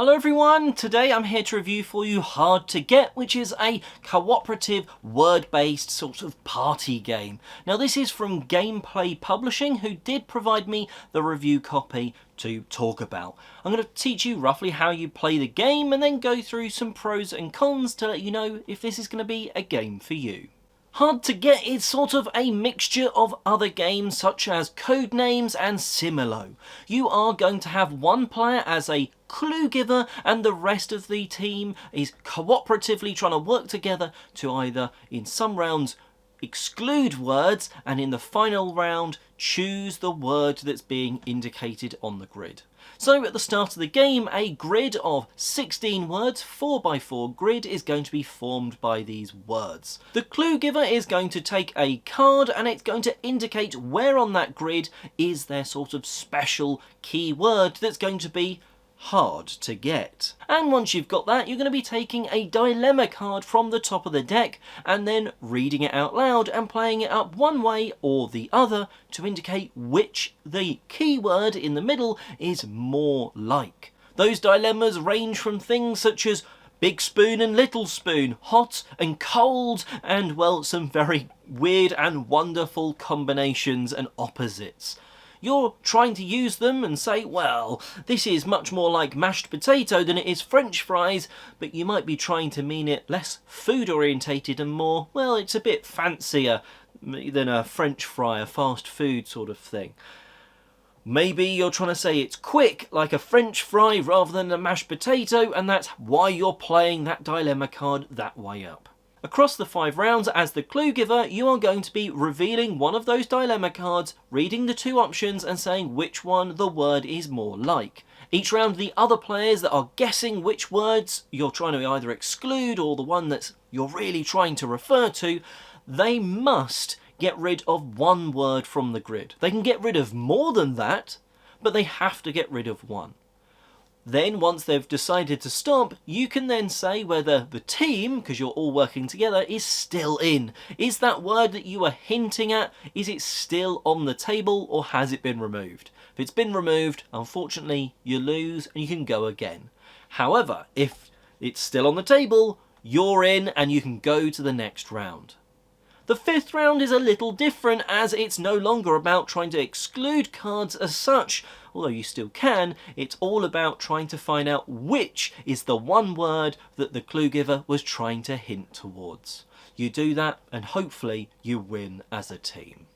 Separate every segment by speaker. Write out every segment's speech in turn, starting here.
Speaker 1: Hello everyone, today I'm here to review for you Hard to Get, which is a cooperative, word-based sort of party game. Now this is from Gameplay Publishing, who did provide me the review copy to talk about. I'm going to teach you roughly how you play the game and then go through some pros and cons to let you know if this is going to be a game for you. Hard to Get is sort of a mixture of other games such as Codenames and Similo. You are going to have one player as a clue giver and the rest of the team is cooperatively trying to work together to either, in some rounds, exclude words and in the final round choose the word that's being indicated on the grid. So at the start of the game, a grid of 16 words, 4x4 grid, is going to be formed by these words. The clue giver is going to take a card and it's going to indicate where on that grid is their sort of special key word that's going to be hard to get. And once you've got that, you're going to be taking a dilemma card from the top of the deck and then reading it out loud and playing it up one way or the other to indicate which the keyword in the middle is more like. Those dilemmas range from things such as big spoon and little spoon, hot and cold, and well, some very weird and wonderful combinations and opposites. You're trying to use them and say, well, this is much more like mashed potato than it is French fries, but you might be trying to mean it less food orientated and more, well, it's a bit fancier than a French fry, a fast food sort of thing. Maybe you're trying to say it's quick, like a French fry rather than a mashed potato, and that's why you're playing that dilemma card that way up. Across the 5 rounds, as the clue giver, you are going to be revealing one of those dilemma cards, reading the 2 options and saying which one the word is more like. Each round, the other players that are guessing which words you're trying to either exclude or the one that you're really trying to refer to, they must get rid of one word from the grid. They can get rid of more than that, but they have to get rid of one. Then, once they've decided to stop, you can then say whether the team, because you're all working together, is still in. Is that word that you were hinting at, is it still on the table or has it been removed? If it's been removed, unfortunately, you lose and you can go again. However, if it's still on the table, you're in and you can go to the next round. The 5th round is a little different as it's no longer about trying to exclude cards as such, although you still can. It's all about trying to find out which is the one word that the clue giver was trying to hint towards. You do that and hopefully you win as a team.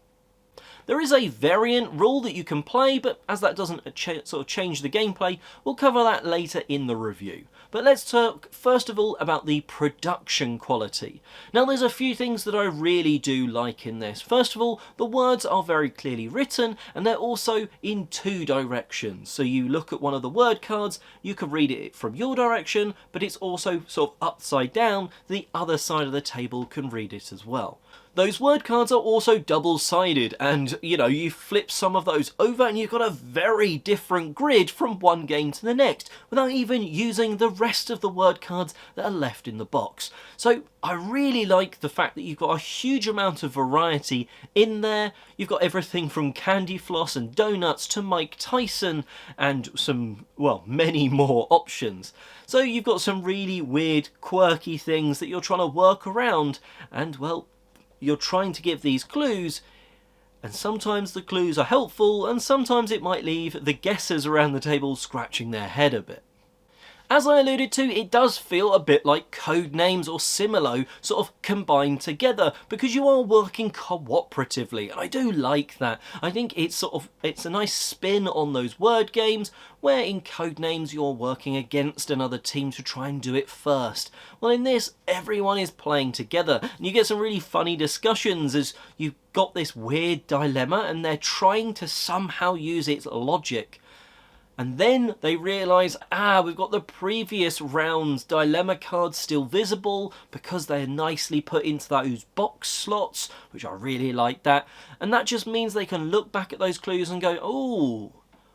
Speaker 1: There is a variant rule that you can play, but as that doesn't sort of change the gameplay, we'll cover that later in the review. But let's talk first of all about the production quality. Now there's a few things that I really do like in this. First of all, the words are very clearly written and they're also in 2 directions. So you look at one of the word cards, you can read it from your direction, but it's also sort of upside down. The other side of the table can read it as well. Those word cards are also double-sided and, you know, you flip some of those over and you've got a very different grid from one game to the next without even using the rest of the word cards that are left in the box. So I really like the fact that you've got a huge amount of variety in there. You've got everything from candy floss and donuts to Mike Tyson and some, well, many more options. So you've got some really weird, quirky things that you're trying to work around and, well, you're trying to give these clues, and sometimes the clues are helpful and sometimes it might leave the guessers around the table scratching their head a bit. As I alluded to, it does feel a bit like Codenames or Similo sort of combined together because you are working cooperatively, and I do like that. I think it's a nice spin on those word games where in Codenames you're working against another team to try and do it first. Well, in this, everyone is playing together and you get some really funny discussions as you've got this weird dilemma and they're trying to somehow use its logic. And then they realise, we've got the previous round's dilemma cards still visible because they're nicely put into those box slots, which I really like that. And that just means they can look back at those clues and go, oh,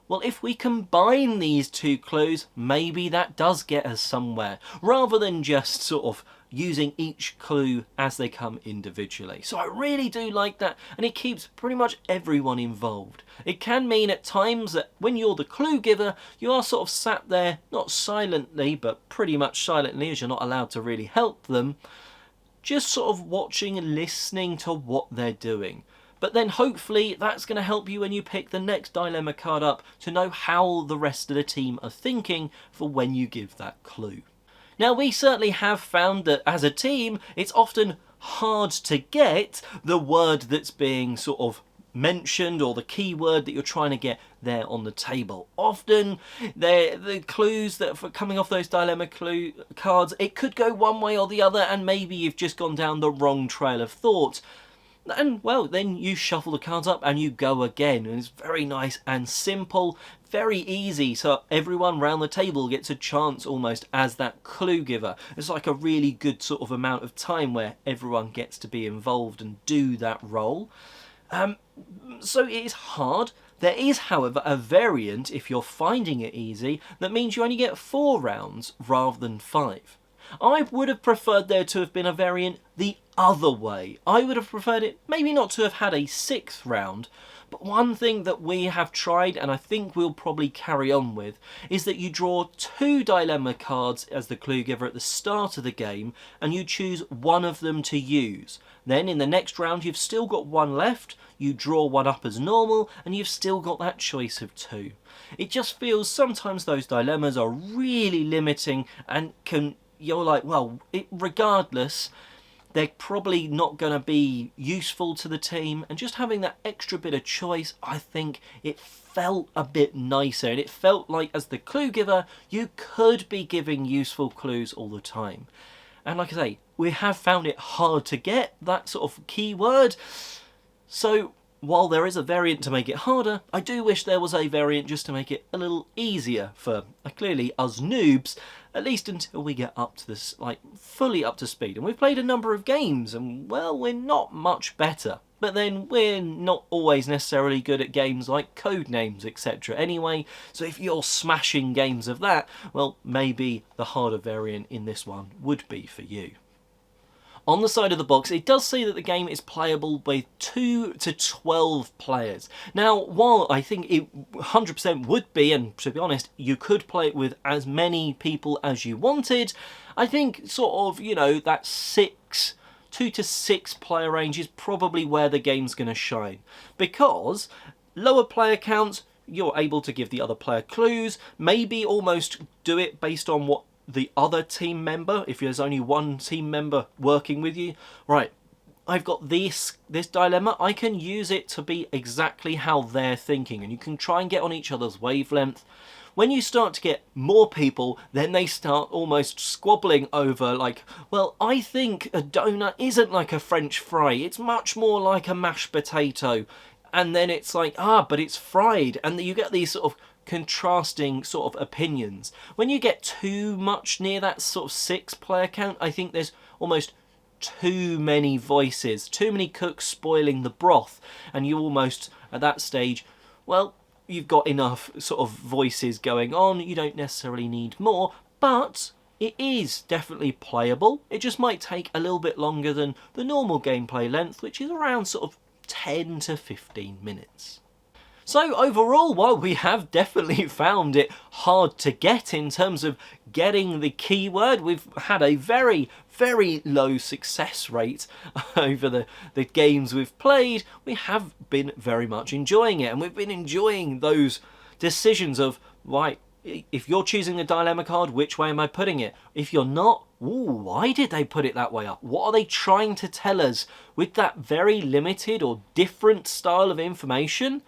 Speaker 1: Well, if we combine these two clues, maybe that does get us somewhere, rather than just sort of using each clue as they come individually. So I really do like that, and it keeps pretty much everyone involved. It can mean at times that when you're the clue giver, you are sort of sat there, not silently, but pretty much silently, as you're not allowed to really help them, just sort of watching and listening to what they're doing. But then hopefully that's going to help you when you pick the next dilemma card up to know how the rest of the team are thinking for when you give that clue. Now, we certainly have found that as a team, it's often hard to get the word that's being sort of mentioned, or the keyword that you're trying to get there on the table. Often the clues that are coming off those dilemma clue cards, it could go one way or the other, and maybe you've just gone down the wrong trail of thought. And well, then you shuffle the cards up and you go again, and it's very nice and simple, very easy, so everyone round the table gets a chance almost as that clue giver. It's like a really good sort of amount of time where everyone gets to be involved and do that role. So it is hard. There is, however, a variant, if you're finding it easy, that means you only get 4 rounds rather than 5. I would have preferred there to have been a variant the other way. I would have preferred it maybe not to have had a 6th round, but one thing that we have tried, and I think we'll probably carry on with, is that you draw 2 dilemma cards as the clue giver at the start of the game, and you choose one of them to use. Then in the next round you've still got 1 left, you draw 1 up as normal, and you've still got that choice of 2. It just feels sometimes those dilemmas are really limiting, and you're like, well, regardless, they're probably not going to be useful to the team, and just having that extra bit of choice, I think it felt a bit nicer, and it felt like as the clue giver you could be giving useful clues all the time. And like I say, we have found it hard to get that sort of keyword, so while there is a variant to make it harder, I do wish there was a variant just to make it a little easier for clearly us noobs, at least until we get up to this, like, fully up to speed. And we've played a number of games, and well, we're not much better. But then we're not always necessarily good at games like Codenames, etc. anyway, so if you're smashing games of that, well, maybe the harder variant in this one would be for you. On the side of the box, it does say that the game is playable with 2 to 12 players. Now, while I think it 100% would be, and to be honest, you could play it with as many people as you wanted, I think sort of, you know, that 2 to 6 player range is probably where the game's going to shine. Because lower player counts, you're able to give the other player clues, maybe almost do it based on what the other team member, if there's only one team member working with you, right, I've got this dilemma, I can use it to be exactly how they're thinking, and you can try and get on each other's wavelength. When you start to get more people, then they start almost squabbling over, like, well, I think a donut isn't like a French fry, it's much more like a mashed potato. And then it's like, but it's fried, and you get these sort of contrasting sort of opinions. When you get too much near that sort of 6 player count, I think there's almost too many voices, too many cooks spoiling the broth, and you almost, at that stage, well, you've got enough sort of voices going on, you don't necessarily need more, but it is definitely playable. It just might take a little bit longer than the normal gameplay length, which is around sort of 10 to 15 minutes. So overall, while we have definitely found it hard to get in terms of getting the keyword, we've had a very, very low success rate over the games we've played. We have been very much enjoying it, and we've been enjoying those decisions of, right, if you're choosing the dilemma card, which way am I putting it? If you're not, why did they put it that way up? What are they trying to tell us with that very limited or different style of information?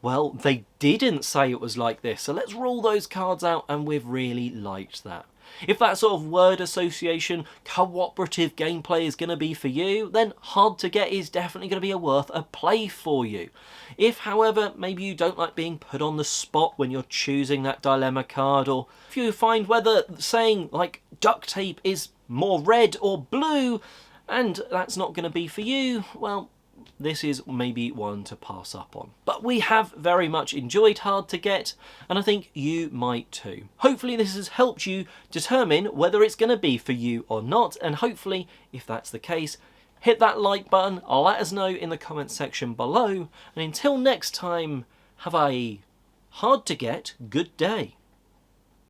Speaker 1: Well, they didn't say it was like this, so let's rule those cards out, and we've really liked that. If that sort of word association, cooperative gameplay is going to be for you, then Hard to Get is definitely going to be worth a play for you. If, however, maybe you don't like being put on the spot when you're choosing that dilemma card, or if you find whether saying, like, duct tape is more red or blue, and that's not going to be for you, well, this is maybe one to pass up on. But we have very much enjoyed Hard to Get, and I think you might too. Hopefully this has helped you determine whether it's going to be for you or not, and hopefully, if that's the case, hit that like button, let us know in the comments section below, and until next time, have a hard to get good day.